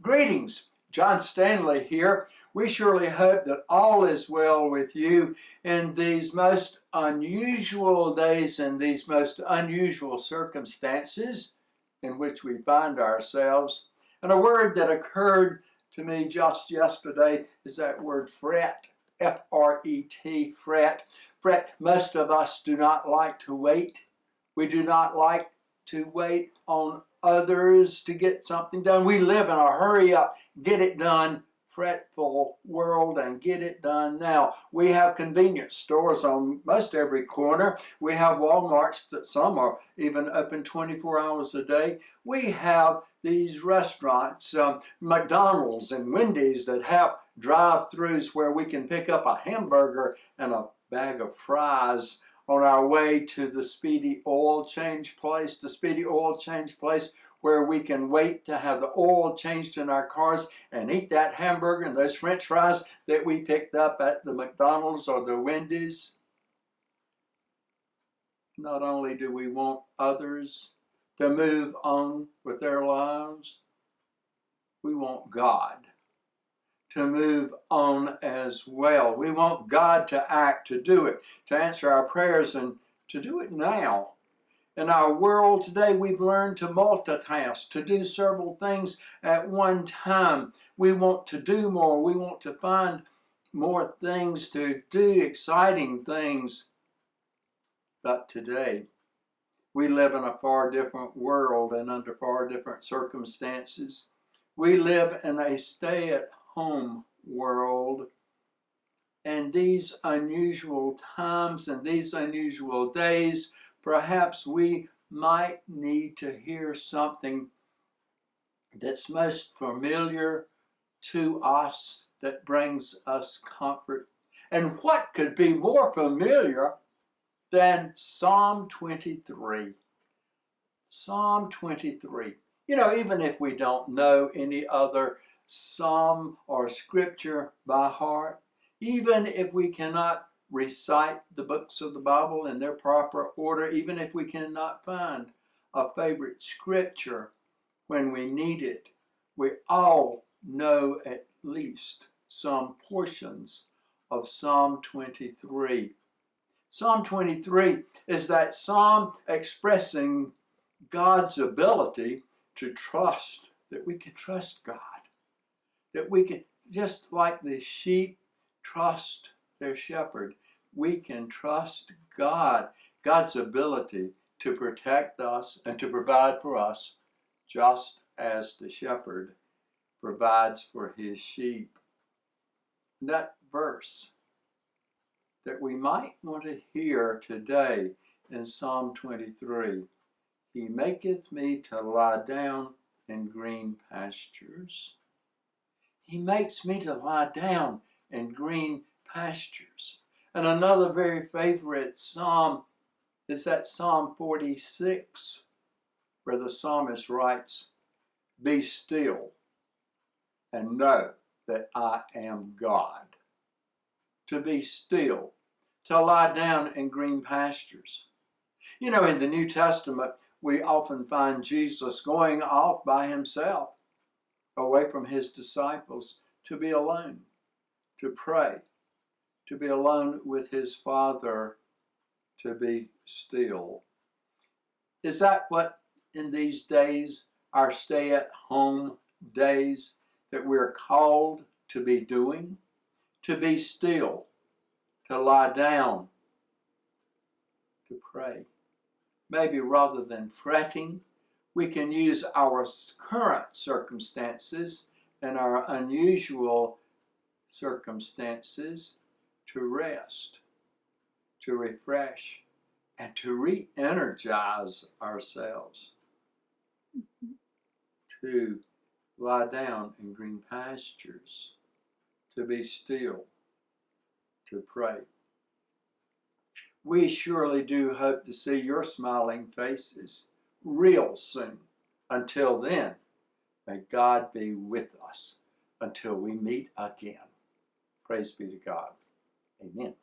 Greetings, John Stanley here. We surely hope that all is well with you in these most unusual days and these most unusual circumstances in which we find ourselves. And a word that occurred to me just yesterday is that word fret, F-R-E-T, fret. Fret. Most of us do not like to wait. We do not like to wait on others to get something done. We live in a hurry up, get it done, fretful world, and get it done now. We have convenience stores on most every corner. We have Walmarts that some are even open 24 hours a day. We have these restaurants, McDonald's and Wendy's, that have drive-thrus where we can pick up a hamburger and a bag of fries on our way to the speedy oil change place, where we can wait to have the oil changed in our cars and eat that hamburger and those French fries that we picked up at the McDonald's or the Wendy's. Not only do we want others to move on with their lives, we want God to move on as well. We want God to act, to do it, to answer our prayers, and to do it now. In our world today, we've learned to multitask, to do several things at one time. We want to do more. We want to find more things to do, exciting things. But today, we live in a far different world and under far different circumstances. We live in a stay-at-home world, and these unusual times and these unusual days, perhaps we might need to hear something that's most familiar to us, that brings us comfort. And what could be more familiar than Psalm 23? Psalm 23. You know, even if we don't know any other psalm or scripture by heart, even if we cannot recite the books of the Bible in their proper order, even if we cannot find a favorite scripture when we need it, we all know at least some portions of Psalm 23. Psalm 23 is that psalm expressing God's ability to trust, that we can trust God, that we can, just like the sheep trust their shepherd, we can trust God, God's ability to protect us and to provide for us, just as the shepherd provides for his sheep. That verse that we might want to hear today in Psalm 23, He maketh me to lie down in green pastures. He makes me to lie down in green pastures. And another very favorite psalm is that Psalm 46, where the psalmist writes, "Be still and know that I am God." To be still, to lie down in green pastures. You know, in the New Testament, we often find Jesus going off by himself, away from his disciples, to be alone, to pray, to be alone with his Father, to be still. Is that what in these days, our stay-at-home days, that we're called to be doing? To be still, to lie down, to pray. Maybe rather than fretting, we can use our current circumstances and our unusual circumstances to rest, to refresh, and to re-energize ourselves, to lie down in green pastures, to be still, to pray. We surely do hope to see your smiling faces real soon. Until then, may God be with us until we meet again. Praise be to God. Amen.